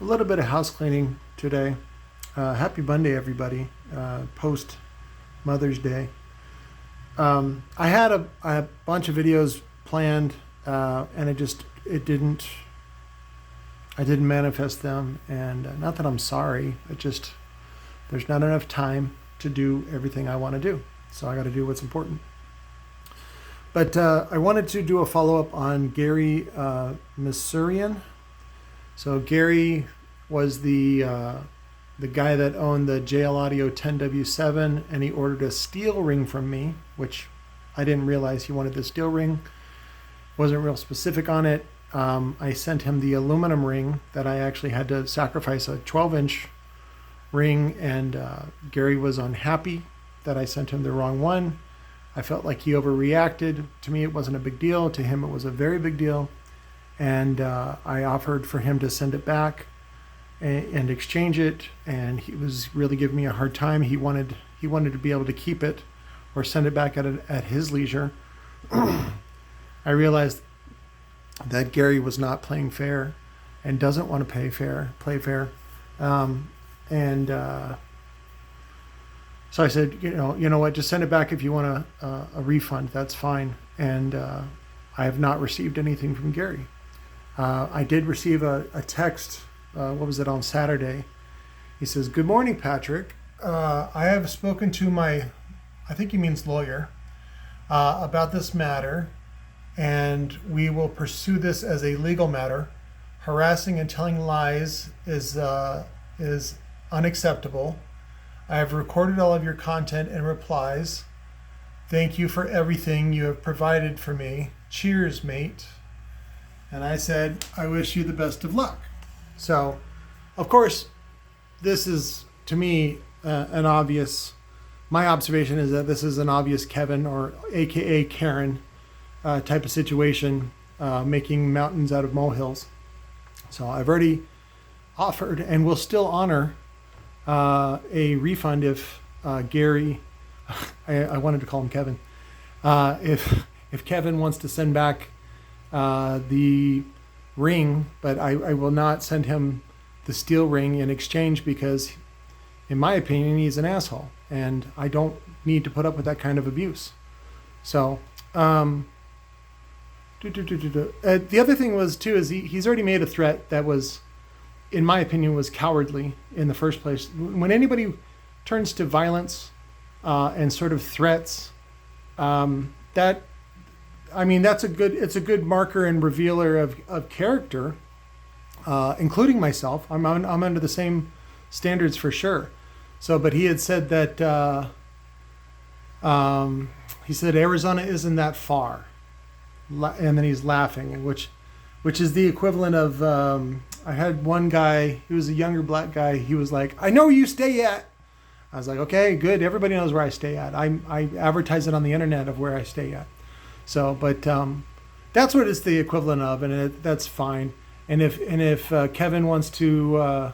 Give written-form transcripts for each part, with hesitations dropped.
a little bit of house cleaning today. Happy Monday, everybody. Post Mother's Day. I had a bunch of videos planned, and I didn't manifest them. And not that I'm sorry, there's not enough time to do everything I want to do. So I got to do what's important. But I wanted to do a follow-up on Gary Missirian. So Gary was the guy that owned the JL Audio 10W7, and he ordered a steel ring from me, which I didn't realize he wanted the steel ring. Wasn't real specific on it. I sent him the aluminum ring that I actually had to sacrifice a 12-inch ring, and Gary was unhappy that I sent him the wrong one. I felt like he overreacted. To me, it wasn't a big deal. To him, it was a very big deal. And I offered for him to send it back and exchange it. And he was really giving me a hard time. He wanted to be able to keep it or send it back at his leisure. I realized that Gary was not playing fair and doesn't want to play fair. So I said, you know what, just send it back if you want a refund. That's fine. And I have not received anything from Gary. I did receive a text, on Saturday. He says, "Good morning, Patrick. I have spoken to my, I think he means lawyer, about this matter, and we will pursue this as a legal matter. Harassing and telling lies is unacceptable. I have recorded all of your content and replies. Thank you for everything you have provided for me. Cheers, mate." And I said, "I wish you the best of luck." So, of course, this is, to me, an obvious, my observation is that this is an obvious Kevin or AKA Karen type of situation, making mountains out of molehills. So I've already offered and will still honor a refund if Gary, I wanted to call him Kevin, if Kevin wants to send back the ring, but I will not send him the steel ring in exchange because, in my opinion, he's an asshole, and I don't need to put up with that kind of abuse. So, the other thing was too is he's already made a threat that was, in my opinion, was cowardly in the first place. When anybody turns to violence and sort of threats, it's a good marker and revealer of character, including myself. I'm under the same standards for sure. So, but he had said that he said Arizona isn't that far, and then he's laughing, which is the equivalent of. I had one guy, he was a younger black guy. He was like, "I know where you stay at." I was like, "Okay, good. Everybody knows where I stay at. I advertise it on the internet of where I stay at." So, but that's what it's the equivalent of, and that's fine. And if Kevin wants to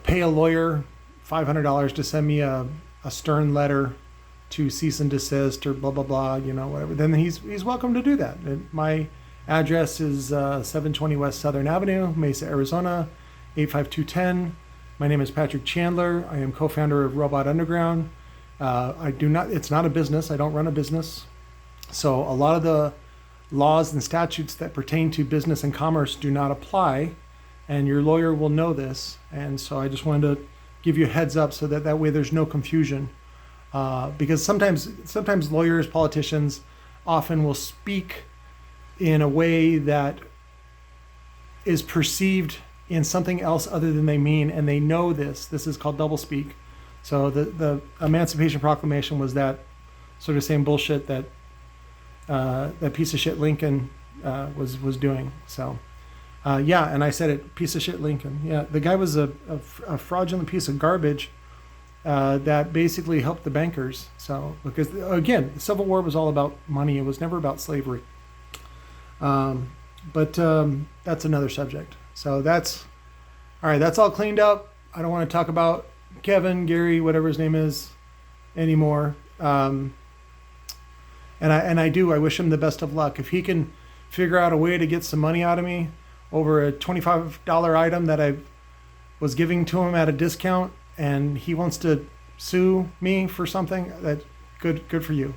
pay a lawyer $500 to send me a stern letter to cease and desist or blah blah blah, whatever, then he's welcome to do that. My address is 720 West Southern Avenue, Mesa, Arizona, 85210. My name is Patrick Chandler. I am co-founder of RobotUnderground. It's not a business. I don't run a business. So a lot of the laws and statutes that pertain to business and commerce do not apply, and your lawyer will know this. And so I just wanted to give you a heads up so that way there's no confusion. Because sometimes lawyers, politicians often will speak in a way that is perceived in something else other than they mean, and they know this. This is called doublespeak. So the Emancipation Proclamation was that sort of same bullshit that that piece of shit Lincoln was doing. So and I said it, piece of shit Lincoln. Yeah, the guy was a fraudulent piece of garbage that basically helped the bankers. So because again, the Civil War was all about money. It was never about slavery. But that's another subject. So that's all right. That's all cleaned up. I don't want to talk about Kevin, Gary, whatever his name is anymore. And I wish him the best of luck. If he can figure out a way to get some money out of me, over a $25 item that I was giving to him at a discount, and he wants to sue me for something, that good for you.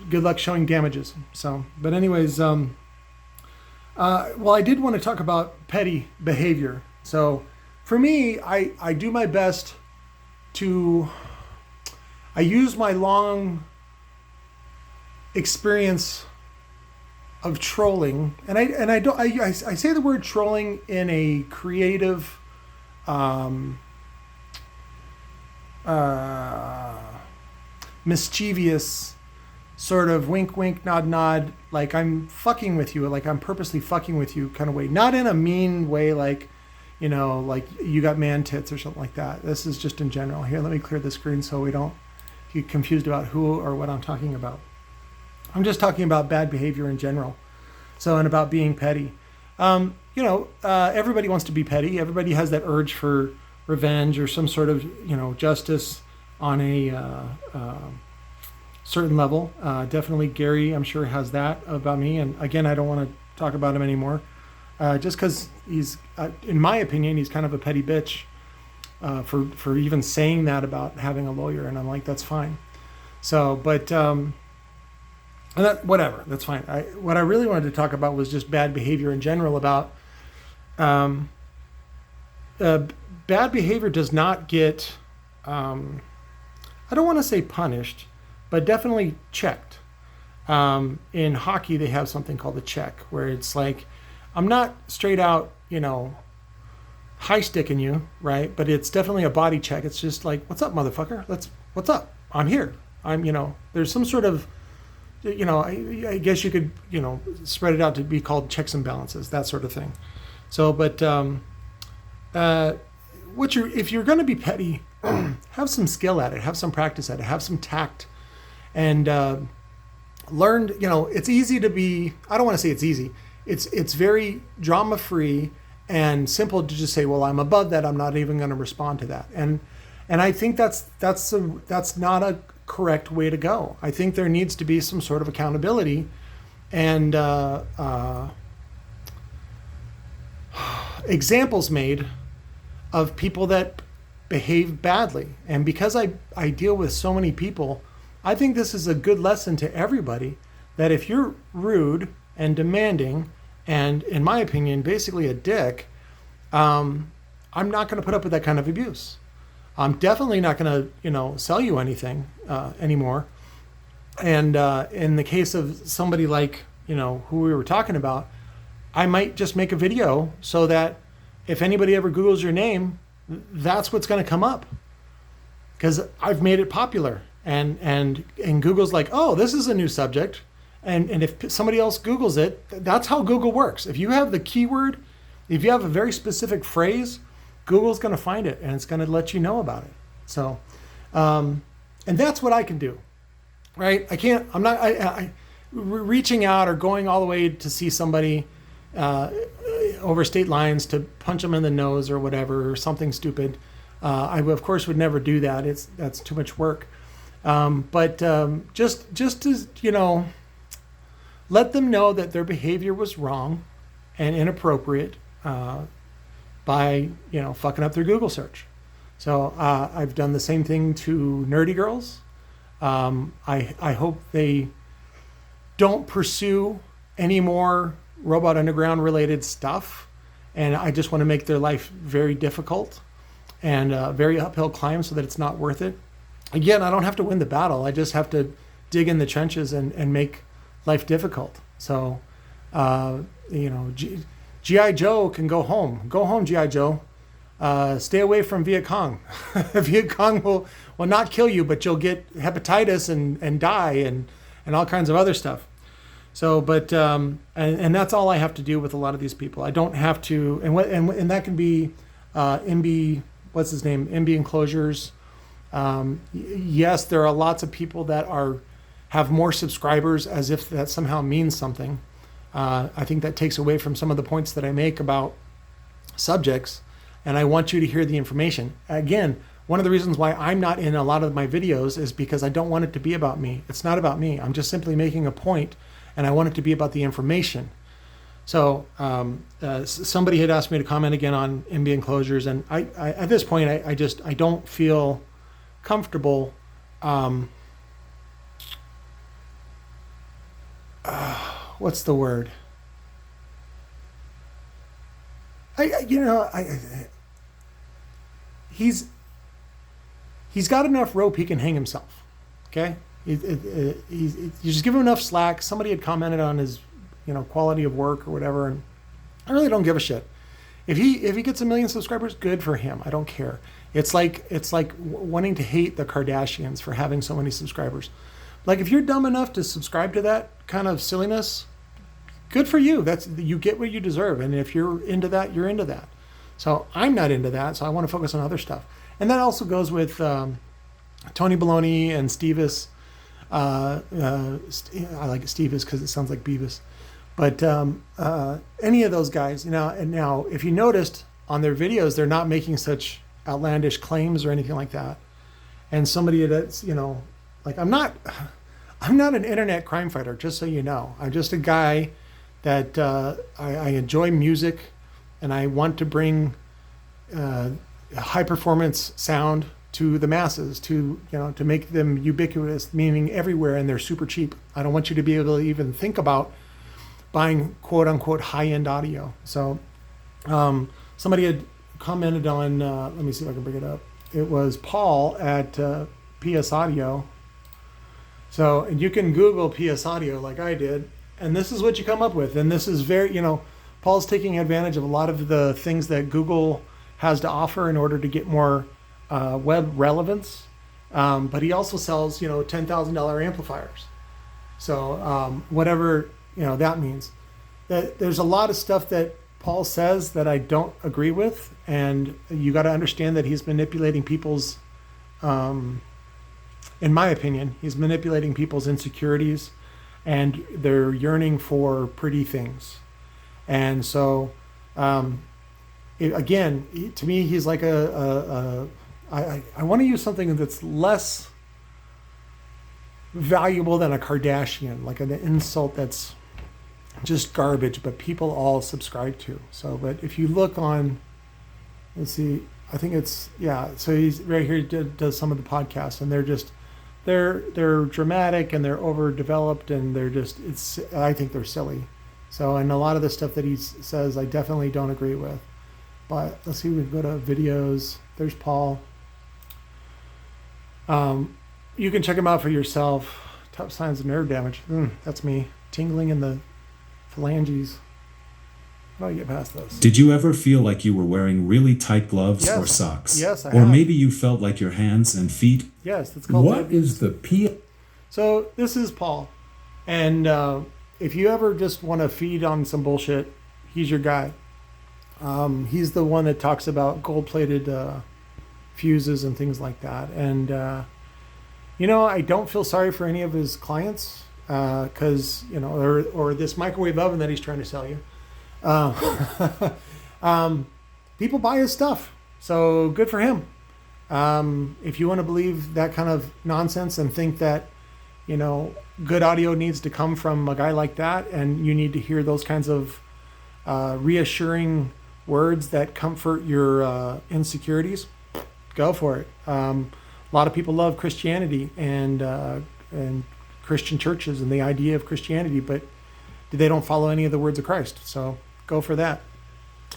Good luck showing damages. So, but anyways, well, I did want to talk about petty behavior. So for me, I do my best to, I use my long experience of trolling, and I say the word trolling in a creative, mischievous sort of wink wink nod nod, like I'm fucking with you, like I'm purposely fucking with you kind of way, not in a mean way, like, you know, like you got man tits or something like that. This is just in general. Here, let me clear the screen so we don't get confused about who or what I'm talking about. I'm just talking about bad behavior in general. So, and about being petty. Everybody wants to be petty. Everybody has that urge for revenge or some sort of, justice on a certain level. Definitely Gary, I'm sure, has that about me. And again, I don't want to talk about him anymore. Just because he's, in my opinion, he's kind of a petty bitch for even saying that about having a lawyer. And I'm like, that's fine. So, but... and that, whatever, that's fine. What I really wanted to talk about was just bad behavior in general. About bad behavior does not get, I don't want to say punished, but definitely checked. In hockey, they have something called a check, where it's like, I'm not straight out, high sticking you, right? But it's definitely a body check. It's just like, what's up, motherfucker? What's up? I'm here. There's some sort of, I guess you could, spread it out to be called checks and balances, that sort of thing. So, but if you're going to be petty, have some skill at it, have some practice at it, have some tact, and learn. It's easy to be. I don't want to say it's easy. It's very drama free and simple to just say, well, I'm above that. I'm not even going to respond to that. And I think that's not a correct way to go. I think there needs to be some sort of accountability and examples made of people that behave badly. And because I deal with so many people, I think this is a good lesson to everybody, that if you're rude and demanding and, in my opinion, basically a dick, I'm not going to put up with that kind of abuse. I'm definitely not going to, sell you anything anymore. And in the case of somebody like, who we were talking about, I might just make a video so that if anybody ever Googles your name, that's what's going to come up, because I've made it popular. And Google's like, oh, this is a new subject. And if somebody else Googles it, that's how Google works. If you have the keyword, if you have a very specific phrase, Google's going to find it and it's going to let you know about it. So, and that's what I can do, right? I'm not reaching out or going all the way to see somebody over state lines to punch them in the nose or whatever, or something stupid. I of course would never do that. That's too much work. But just to, let them know that their behavior was wrong and inappropriate, by, fucking up their Google search. So I've done the same thing to nerdy girls. I hope they don't pursue any more Robot Underground related stuff. And I just want to make their life very difficult and very uphill climb so that it's not worth it. Again, I don't have to win the battle. I just have to dig in the trenches and make life difficult. So, G.I. Joe can go home. Go home, G.I. Joe. Stay away from Viet Cong. Viet Cong will not kill you, but you'll get hepatitis and die and all kinds of other stuff. So, but and that's all I have to do with a lot of these people. I don't have to, and that can be MB, what's his name, MB Enclosures. Yes, there are lots of people that have more subscribers, as if that somehow means something. I think that takes away from some of the points that I make about subjects, and I want you to hear the information. Again, one of the reasons why I'm not in a lot of my videos is because I don't want it to be about me. It's not about me. I'm just simply making a point, and I want it to be about the information. So somebody had asked me to comment again on ambient closures, and I at this point I don't feel comfortable. What's the word? He's got enough rope he can hang himself. Okay, you just give him enough slack. Somebody had commented on his, quality of work or whatever, and I really don't give a shit. If he gets 1 million subscribers, good for him. I don't care. It's like wanting to hate the Kardashians for having so many subscribers. Like, if you're dumb enough to subscribe to that kind of silliness, good for you. You get what you deserve. And if you're into that, you're into that. So I'm not into that. So I want to focus on other stuff. And that also goes with Tony Baloney and Stevis. I like Stevis because it sounds like Beavis. But any of those guys, and now if you noticed on their videos, they're not making such outlandish claims or anything like that. And somebody that's, like, I'm not an internet crime fighter, just so you know. I'm just a guy that I enjoy music, and I want to bring high performance sound to the masses, to make them ubiquitous, meaning everywhere, and they're super cheap. I don't want you to be able to even think about buying quote unquote high end audio. So somebody had commented on, let me see if I can bring it up. It was Paul at PS Audio. So, and you can Google PS Audio like I did, and this is what you come up with. And this is very, Paul's taking advantage of a lot of the things that Google has to offer in order to get more web relevance. But he also sells, $10,000 amplifiers. So whatever, that means. That there's a lot of stuff that Paul says that I don't agree with, and you got to understand that he's manipulating people's, in my opinion, he's manipulating people's insecurities and their yearning for pretty things. And so, again, to me, he's like I want to use something that's less valuable than a Kardashian, like an insult that's just garbage, but people all subscribe to. So, but if you look on, let's see, I think it's, so he's right here, does some of the podcasts, and they're dramatic and they're overdeveloped, and I think they're silly. So, and a lot of the stuff that he says, I definitely don't agree with. But let's see, we go to videos. There's Paul. You can check him out for yourself. Top signs of nerve damage. That's me. Tingling in the phalanges. How do I get past this? Did you ever feel like you were wearing really tight gloves or socks? Yes, I Or have. maybe you felt like your hands and feet? Yes, that's called. What is the P? So this is Paul. And if you ever just want to feed on some bullshit, he's your guy. He's the one that talks about gold-plated fuses and things like that. And, I don't feel sorry for any of his clients because, or this microwave oven that he's trying to sell you. People buy his stuff. So good for him. If you want to believe that kind of nonsense and think that, good audio needs to come from a guy like that, and you need to hear those kinds of reassuring words that comfort your insecurities, go for it. A lot of people love Christianity and Christian churches and the idea of Christianity, but they don't follow any of the words of Christ. So go for that.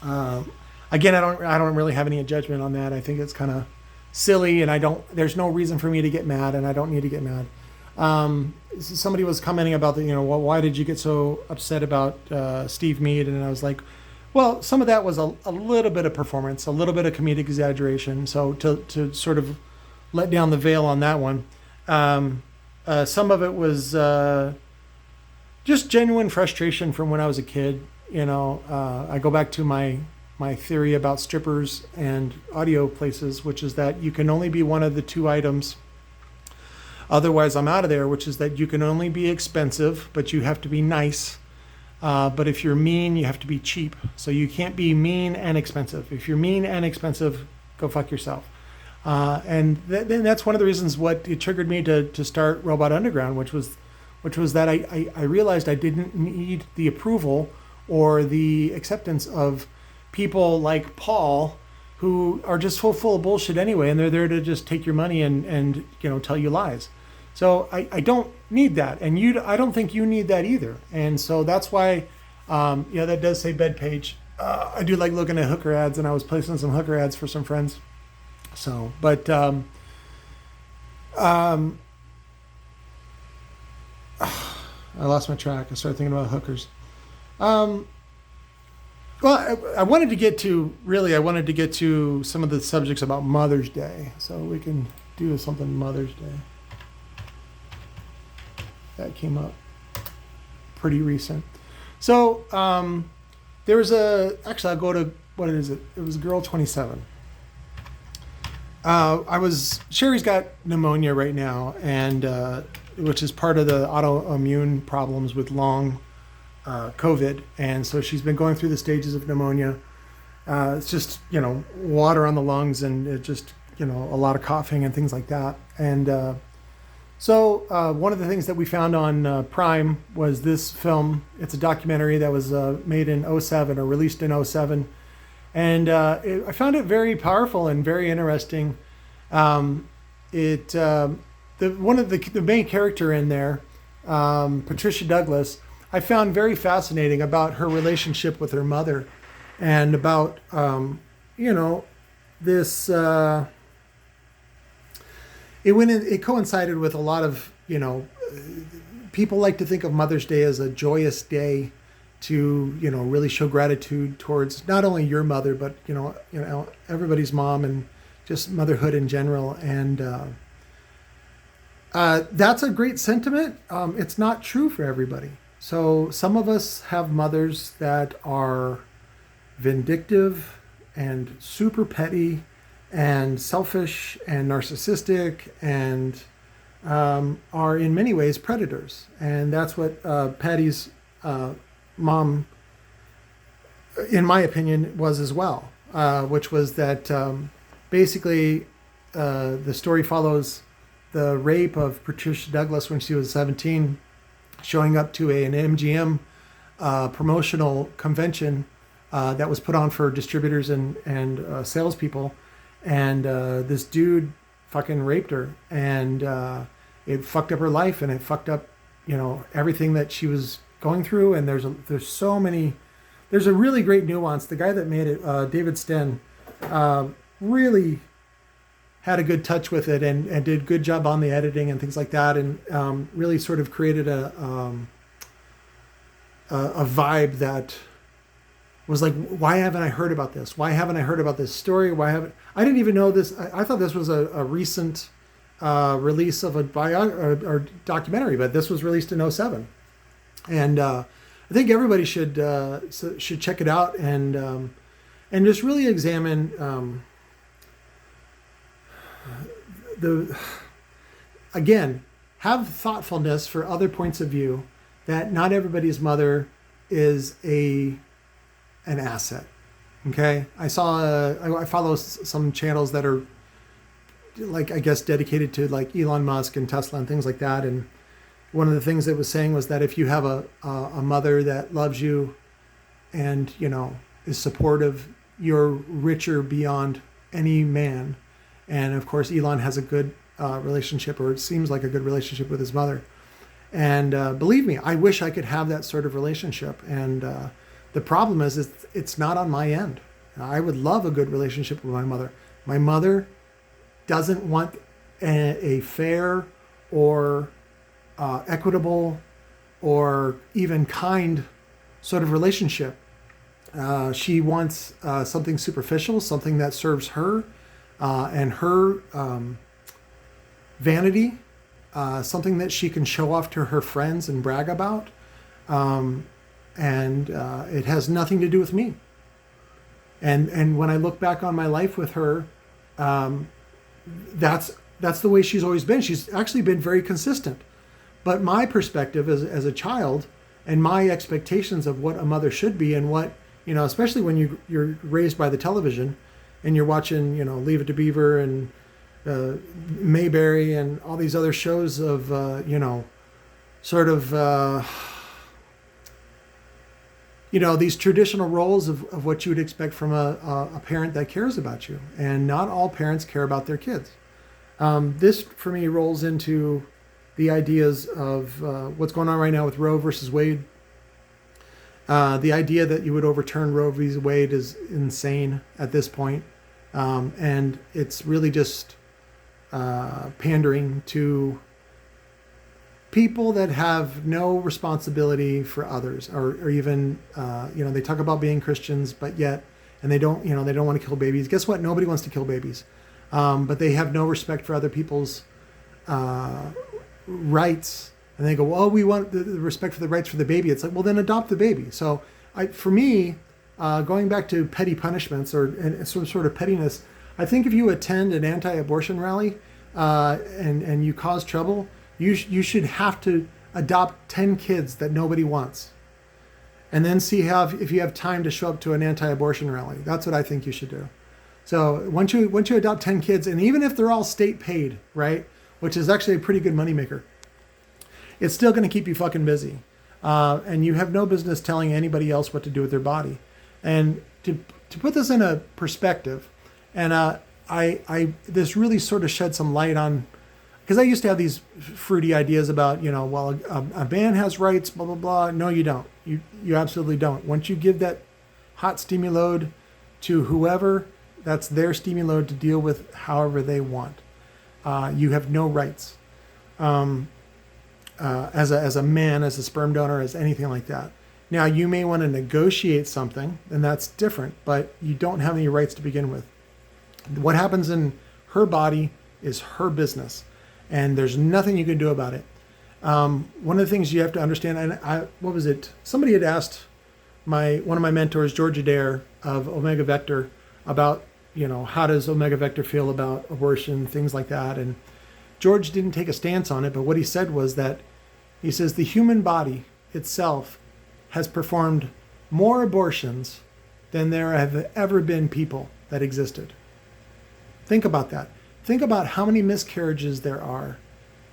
Again, I don't really have any judgment on that. I think it's kind of silly, and there's no reason for me to get mad, and I don't need to get mad. Somebody was commenting about why did you get so upset about Steve Mead? And I was like, well, some of that was a little bit of performance, a little bit of comedic exaggeration. So to sort of let down the veil on that one, some of it was just genuine frustration from when I was a kid. I go back to my theory about strippers and audio places, which is that you can only be one of the two items. Otherwise, I'm out of there, which is that you can only be expensive, but you have to be nice. But if you're mean, you have to be cheap. So you can't be mean and expensive. If you're mean and expensive, go fuck yourself. And that's one of the reasons what it triggered me to start Robot Underground, which was that I realized I didn't need the approval or the acceptance of people like Paul who are just full of bullshit anyway, and they're there to just take your money and tell you lies. So I don't need that, and I don't think you need that either. And so that's why, that does say bed page. I do like looking at hooker ads, and I was placing some hooker ads for some friends. So, but I lost my track. I started thinking about hookers. Well, I wanted to get to some of the subjects about Mother's Day, so we can do something Mother's Day. That came up pretty recent. So there was actually I'll go to, what is it? It was Girl 27. Sherry's got pneumonia right now, and which is part of the autoimmune problems with long COVID, and so she's been going through the stages of pneumonia. It's just water on the lungs, and it just a lot of coughing and things like that. And so one of the things that we found on Prime was this film. It's a documentary that was made in 2007 or released in 2007, and I found it very powerful and very interesting. One of the main character in there, Patricia Douglas, I found very fascinating about her relationship with her mother, and about this. It coincided with a lot of people like to think of Mother's Day as a joyous day to really show gratitude towards not only your mother, but everybody's mom, and just motherhood in general. And that's a great sentiment. It's not true for everybody. So some of us have mothers that are vindictive and super petty and selfish and narcissistic, and are in many ways predators. And that's what Patty's mom, in my opinion, was as well, which was that basically the story follows the rape of Patricia Douglas when she was 17, showing up to an MGM promotional convention that was put on for distributors and salespeople. And this dude fucking raped her, and it fucked up her life, and it fucked up, everything that she was going through. And there's a really great nuance. The guy that made it, David Sten, really had a good touch with it, and did a good job on the editing and things like that, and really sort of created a vibe that was like, why haven't I heard about this? Why haven't I heard about this story? I didn't even know this. I thought this was a recent release of a or documentary, but this was released in 2007. And I think everybody should check it out, and just really examine have thoughtfulness for other points of view, that not everybody's mother is an asset. Okay, I follow some channels that are dedicated to Elon Musk and Tesla and things like that. And one of the things it was saying was that if you have a mother that loves you and is supportive, you're richer beyond any man. And of course, Elon has a good relationship, or it seems like a good relationship, with his mother. And believe me, I wish I could have that sort of relationship. And the problem is it's not on my end. I would love a good relationship with my mother. My mother doesn't want a fair or equitable or even kind sort of relationship. She wants something superficial, something that serves her and her vanity, something that she can show off to her friends and brag about. And it has nothing to do with me. And when I look back on my life with her, that's the way she's always been. She's actually been very consistent. But my perspective as a child, and my expectations of what a mother should be, and what, especially when you're raised by the television, and you're watching, Leave It to Beaver and Mayberry and all these other shows of, these traditional roles of what you would expect from a parent that cares about you. And not all parents care about their kids. This, for me, rolls into the ideas of what's going on right now with Roe versus Wade. The idea that you would overturn Roe v. Wade is insane at this point. And it's really just pandering to people that have no responsibility for others, or even, they talk about being Christians, but yet, and they don't want to kill babies. Guess what? Nobody wants to kill babies. But they have no respect for other people's rights. And they go, well, we want the respect for the rights for the baby. It's like, well, then adopt the baby. So for me, going back to petty punishments and some sort of pettiness, I think if you attend an anti-abortion rally and you cause trouble, you should have to adopt 10 kids that nobody wants, and then see if you have time to show up to an anti-abortion rally. That's what I think you should do. So once you adopt 10 kids, and even if they're all state paid, right, which is actually a pretty good moneymaker, it's still going to keep you fucking busy, and you have no business telling anybody else what to do with their body. And to put this in a perspective, and this really sort of shed some light on. Because I used to have these fruity ideas about, well, a man has rights, blah, blah, blah. No, you don't. You absolutely don't. Once you give that hot steamy load to whoever, that's their steamy load to deal with however they want. You have no rights as a man, as a sperm donor, as anything like that. Now, you may want to negotiate something, and that's different, but you don't have any rights to begin with. What happens in her body is her business. And there's nothing you can do about it. One of the things you have to understand, and what was it? Somebody had asked one of my mentors, George Adair of Omega Vector, about, how does Omega Vector feel about abortion, things like that. And George didn't take a stance on it, but what he said was that, he says, the human body itself has performed more abortions than there have ever been people that existed. Think about that. Think about how many miscarriages there are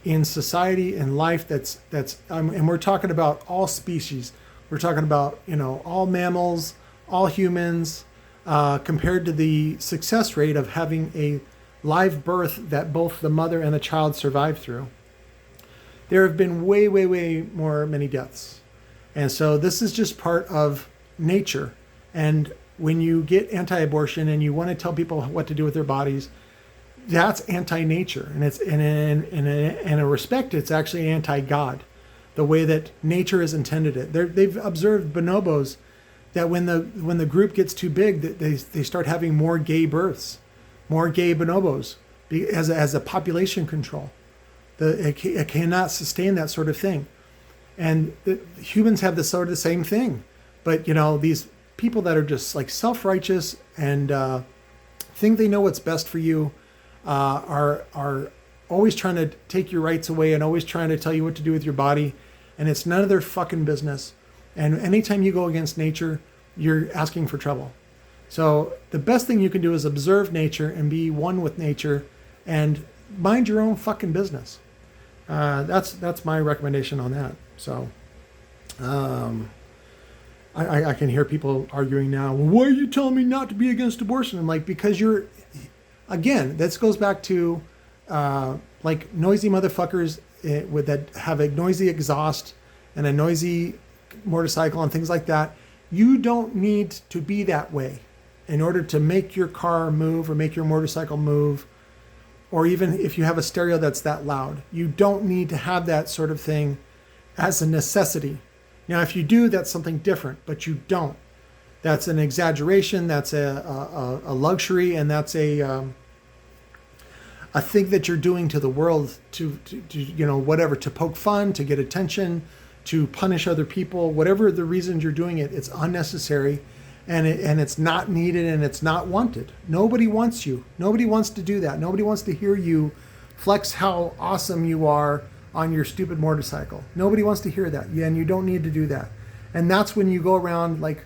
in society and life and we're talking about all species. We're talking about, all mammals, all humans, compared to the success rate of having a live birth that both the mother and the child survive through. There have been way, way, way many deaths. And so this is just part of nature. And when you get anti-abortion and you want to tell people what to do with their bodies, that's anti-nature, and it's in a respect, it's actually anti-God, the way that nature has intended it. They've observed bonobos that when the group gets too big, they start having more gay births, more gay bonobos as a population control. It cannot sustain that sort of thing, and humans have this sort of the same thing. But these people that are just like self-righteous and think they know what's best for you. Are always trying to take your rights away and always trying to tell you what to do with your body, and it's none of their fucking business. And anytime you go against nature, you're asking for trouble. So the best thing you can do is observe nature and be one with nature and mind your own fucking business. That's my recommendation on that. So I can hear people arguing now, well, why are you telling me not to be against abortion? I'm like, because again, this goes back to like noisy motherfuckers that have a noisy exhaust and a noisy motorcycle and things like that. You don't need to be that way in order to make your car move or make your motorcycle move, or even if you have a stereo that's that loud. You don't need to have that sort of thing as a necessity. Now, if you do, that's something different, but you don't. That's an exaggeration, that's a luxury, and that's a thing that you're doing to the world to whatever, to poke fun, to get attention, to punish other people, whatever the reasons you're doing it, it's unnecessary, and it's not needed, and it's not wanted. Nobody wants you. Nobody wants to do that. Nobody wants to hear you flex how awesome you are on your stupid motorcycle. Nobody wants to hear that. Yeah, and you don't need to do that. And that's when you go around like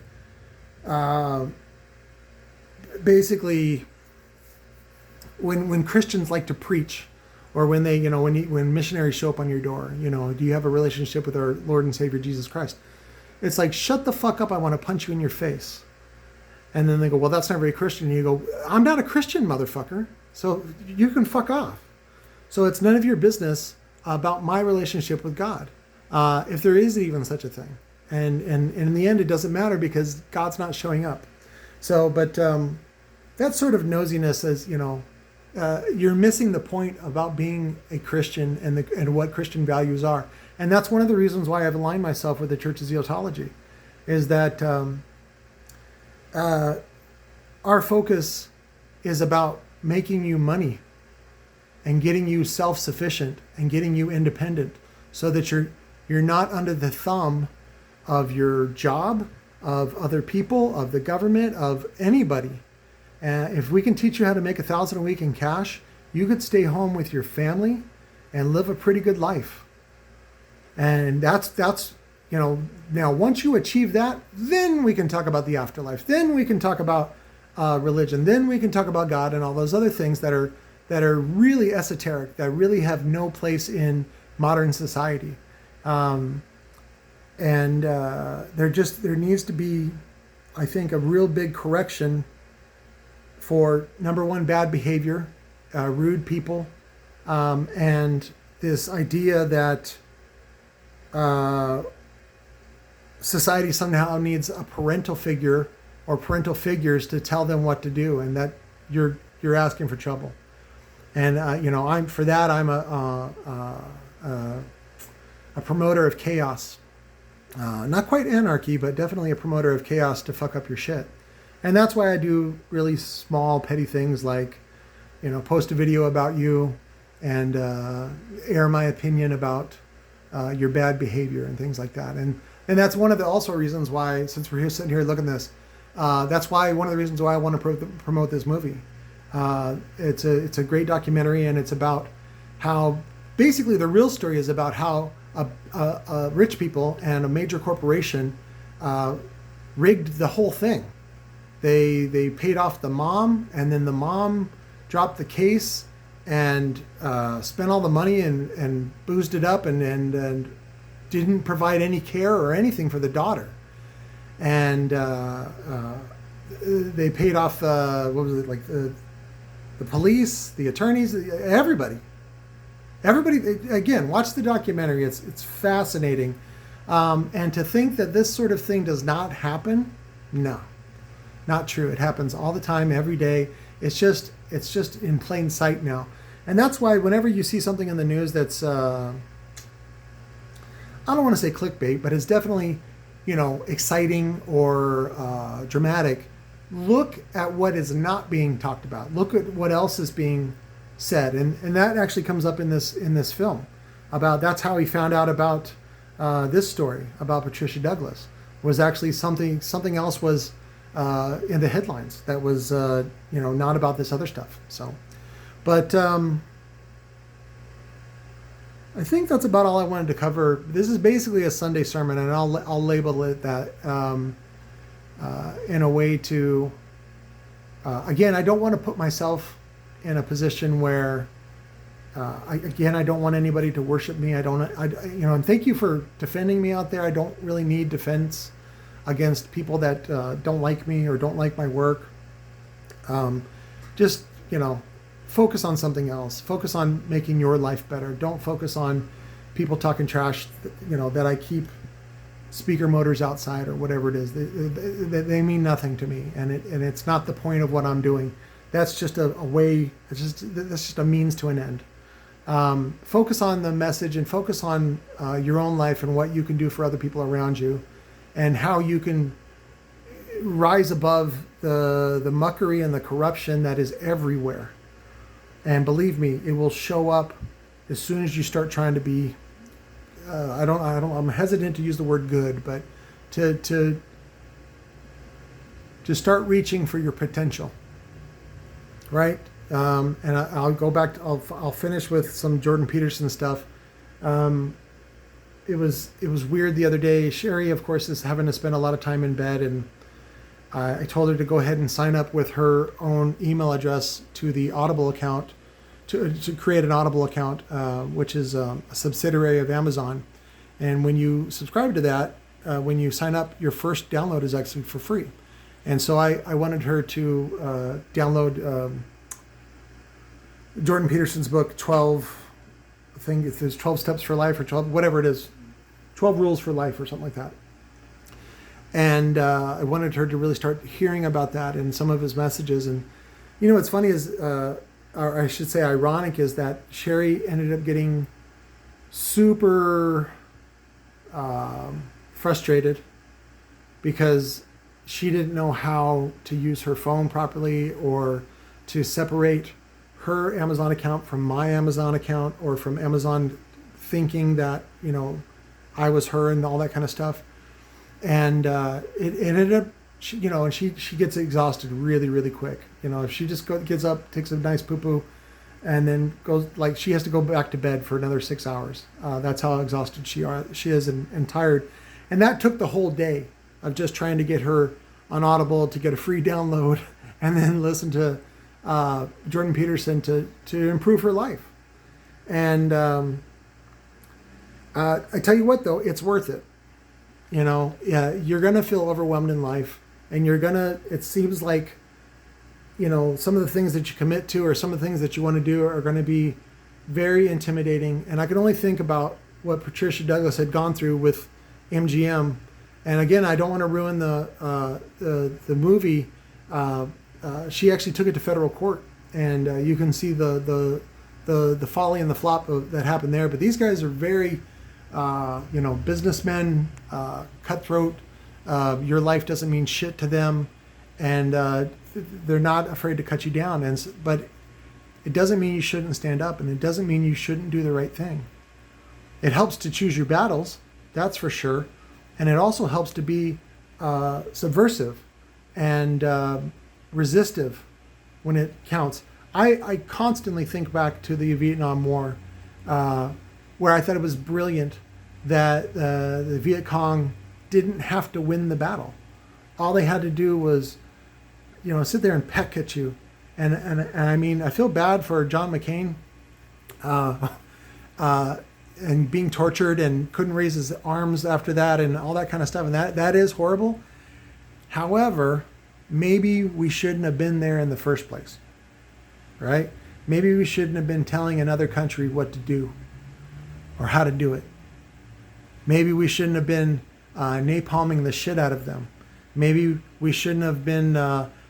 basically when Christians like to preach, or when they, when missionaries show up on your door, do you have a relationship with our Lord and Savior Jesus Christ? It's like, shut the fuck up, I want to punch you in your face. And then they go, well, that's not very Christian. And you go, I'm not a Christian, motherfucker. So you can fuck off. So it's none of your business about my relationship with God, if there is even such a thing. And in the end, it doesn't matter because God's not showing up. So, but that sort of nosiness is, you're missing the point about being a Christian and what Christian values are. And that's one of the reasons why I've aligned myself with the Church of Zeotology, is that our focus is about making you money and getting you self-sufficient and getting you independent so that you're not under the thumb of your job, of other people, of the government, of anybody. If we can teach you how to make $1,000 a week in cash, you could stay home with your family and live a pretty good life. And that's now once you achieve that, then we can talk about the afterlife. Then we can talk about religion. Then we can talk about God and all those other things that are really esoteric, that really have no place in modern society. There needs to be, I think, a real big correction for, number one, bad behavior, rude people, and this idea that society somehow needs a parental figure or parental figures to tell them what to do, and that you're asking for trouble. And I'm a promoter of chaos, not quite anarchy, but definitely a promoter of chaos to fuck up your shit. And that's why I do really small, petty things like, post a video about you and air my opinion about your bad behavior and things like that. And that's one of the also reasons why, since we're sitting here looking at this, that's why one of the reasons why I want to promote this movie. It's a great documentary, and it's about how basically the real story is about how rich people and a major corporation rigged the whole thing. They paid off the mom, and then the mom dropped the case and spent all the money and boozed it up and didn't provide any care or anything for the daughter. And they paid off the police, the attorneys, everybody. Again, watch the documentary. It's fascinating. And to think that this sort of thing does not happen, no, not true. It happens all the time, every day. It's just in plain sight now. And that's why whenever you see something in the news that's, I don't want to say clickbait, but it's definitely, exciting or dramatic, look at what is not being talked about. Look at what else is being said. And that actually comes up in this film about, that's how he found out about this story about Patricia Douglas, was actually something else was in the headlines that was, not about this other stuff. So, but I think that's about all I wanted to cover. This is basically a Sunday sermon, and I'll label it that in a way to, again, I don't want to put myself in a position where, I don't want anybody to worship me. And thank you for defending me out there. I don't really need defense against people that don't like me or don't like my work. Just, focus on something else. Focus on making your life better. Don't focus on people talking trash, that I keep speaker motors outside or whatever it is. They mean nothing to me, and it's not the point of what I'm doing. That's just a way. That's just a means to an end. Focus on the message and focus on your own life and what you can do for other people around you, and how you can rise above the muckery and the corruption that is everywhere. And believe me, it will show up as soon as you start trying to be. I'm hesitant to use the word good, but to start reaching for your potential, right? And I'll go back. I'll finish with some Jordan Peterson stuff. It was weird the other day. Sherry, of course, is having to spend a lot of time in bed, and I told her to go ahead and sign up with her own email address to the Audible account, to create an Audible account, which is a subsidiary of Amazon. And when you subscribe to that, when you sign up, your first download is actually for free. And so I wanted her to download Jordan Peterson's book, 12, I think if there's 12 steps for life or 12, whatever it is, 12 rules for life or something like that. And I wanted her to really start hearing about that and some of his messages. And, you know, what's funny is, or I should say ironic, is that Sherry ended up getting super frustrated because she didn't know how to use her phone properly or to separate her Amazon account from my Amazon account, or from Amazon thinking that, you know, I was her and all that kind of stuff. And it ended up, she gets exhausted really, really quick. You know, if she just gets up, takes a nice poo-poo, and then goes, like, she has to go back to bed for another 6 hours. That's how exhausted she is and tired. And that took the whole day of just trying to get her on Audible to get a free download and then listen to Jordan Peterson to improve her life. And I tell you what, though, it's worth it. You know, yeah, you're going to feel overwhelmed in life, and it seems like, you know, some of the things that you commit to or some of the things that you want to do are going to be very intimidating. And I can only think about what Patricia Douglas had gone through with MGM. And again, I don't want to ruin the movie. She actually took it to federal court, and you can see the folly and the flop that happened there. But these guys are very, businessmen, cutthroat. Your life doesn't mean shit to them, and they're not afraid to cut you down. But it doesn't mean you shouldn't stand up, and it doesn't mean you shouldn't do the right thing. It helps to choose your battles, that's for sure, and it also helps to be subversive and resistive when it counts. I constantly think back to the Vietnam War, where I thought it was brilliant that the Viet Cong didn't have to win the battle. All they had to do was, you know, sit there and peck at you. And I mean, I feel bad for John McCain and being tortured and couldn't raise his arms after that and all that kind of stuff. And that is horrible. However, maybe we shouldn't have been there in the first place, right? Maybe we shouldn't have been telling another country what to do or how to do it. Maybe we shouldn't have been napalming the shit out of them. Maybe we shouldn't have been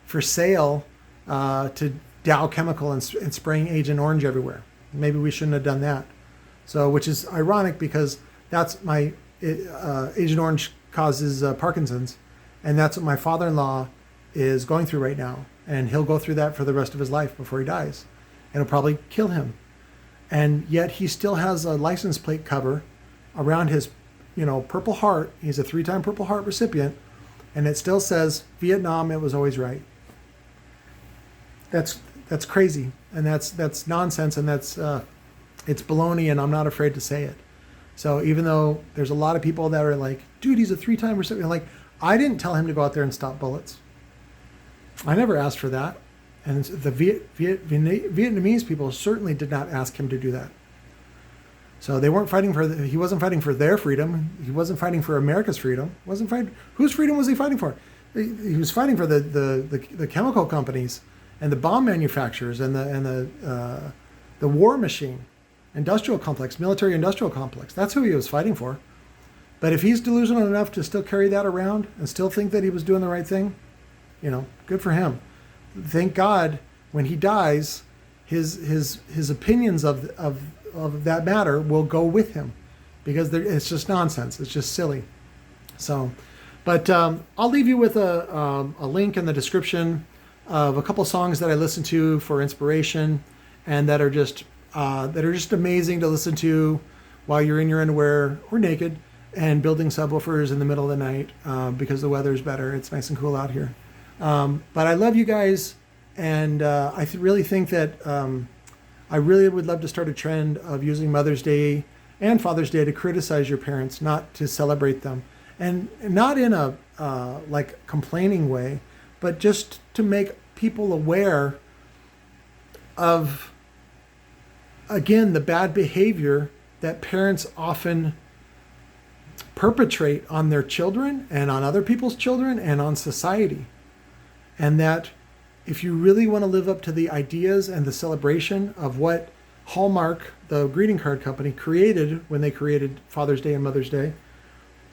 for sale to Dow Chemical and spraying Agent Orange everywhere. Maybe we shouldn't have done that. So, which is ironic because that's Agent Orange causes Parkinson's, and that's what my father-in-law is going through right now. And he'll go through that for the rest of his life before he dies. And it'll probably kill him. And yet he still has a license plate cover around his, Purple Heart. He's a 3-time Purple Heart recipient. And it still says, Vietnam, it was always right. That's crazy. And that's nonsense. And it's baloney, and I'm not afraid to say it. So even though there's a lot of people that are like, dude, he's a 3-time recipient. Like, I didn't tell him to go out there and stop bullets. I never asked for that. And the Vietnamese people certainly did not ask him to do that. So they weren't fighting he wasn't fighting for their freedom. He wasn't fighting for America's freedom. Whose freedom was he fighting for? He was fighting for the chemical companies and the bomb manufacturers and the war machine, military industrial complex. That's who he was fighting for. But if he's delusional enough to still carry that around and still think that he was doing the right thing, good for him. Thank God when he dies, his opinions of that matter will go with him, because it's just nonsense. It's just silly. So, but I'll leave you with a link in the description of a couple songs that I listen to for inspiration, and that are just amazing to listen to while you're in your underwear or naked and building subwoofers in the middle of the night because the weather's better. It's nice and cool out here. But I love you guys, and I really think that I really would love to start a trend of using Mother's Day and Father's Day to criticize your parents, not to celebrate them. And not in a complaining way, but just to make people aware of, again, the bad behavior that parents often perpetrate on their children and on other people's children and on society. And that if you really want to live up to the ideas and the celebration of what Hallmark, the greeting card company, created when they created Father's Day and Mother's Day,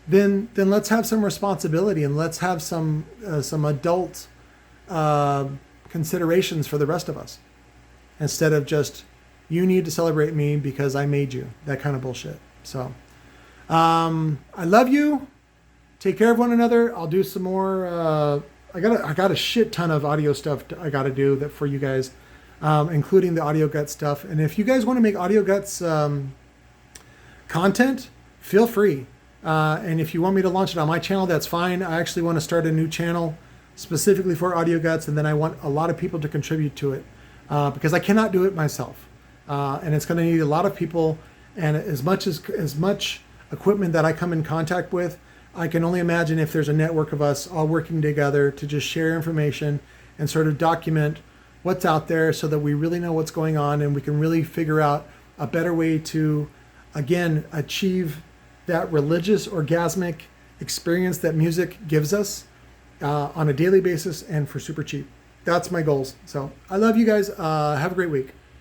then let's have some responsibility and let's have some adult considerations for the rest of us, instead of just, you need to celebrate me because I made you, that kind of bullshit. So I love you. Take care of one another. I'll do some more. I got a shit ton of audio stuff I got to do that for you guys, including the Audio Guts stuff. And if you guys want to make Audio Guts content, feel free. And if you want me to launch it on my channel, that's fine. I actually want to start a new channel specifically for Audio Guts, and then I want a lot of people to contribute to it because I cannot do it myself. And it's going to need a lot of people, and as much equipment that I come in contact with, I can only imagine if there's a network of us all working together to just share information and sort of document what's out there so that we really know what's going on and we can really figure out a better way to, again, achieve that religious orgasmic experience that music gives us on a daily basis and for super cheap. That's my goals. So I love you guys. Have a great week.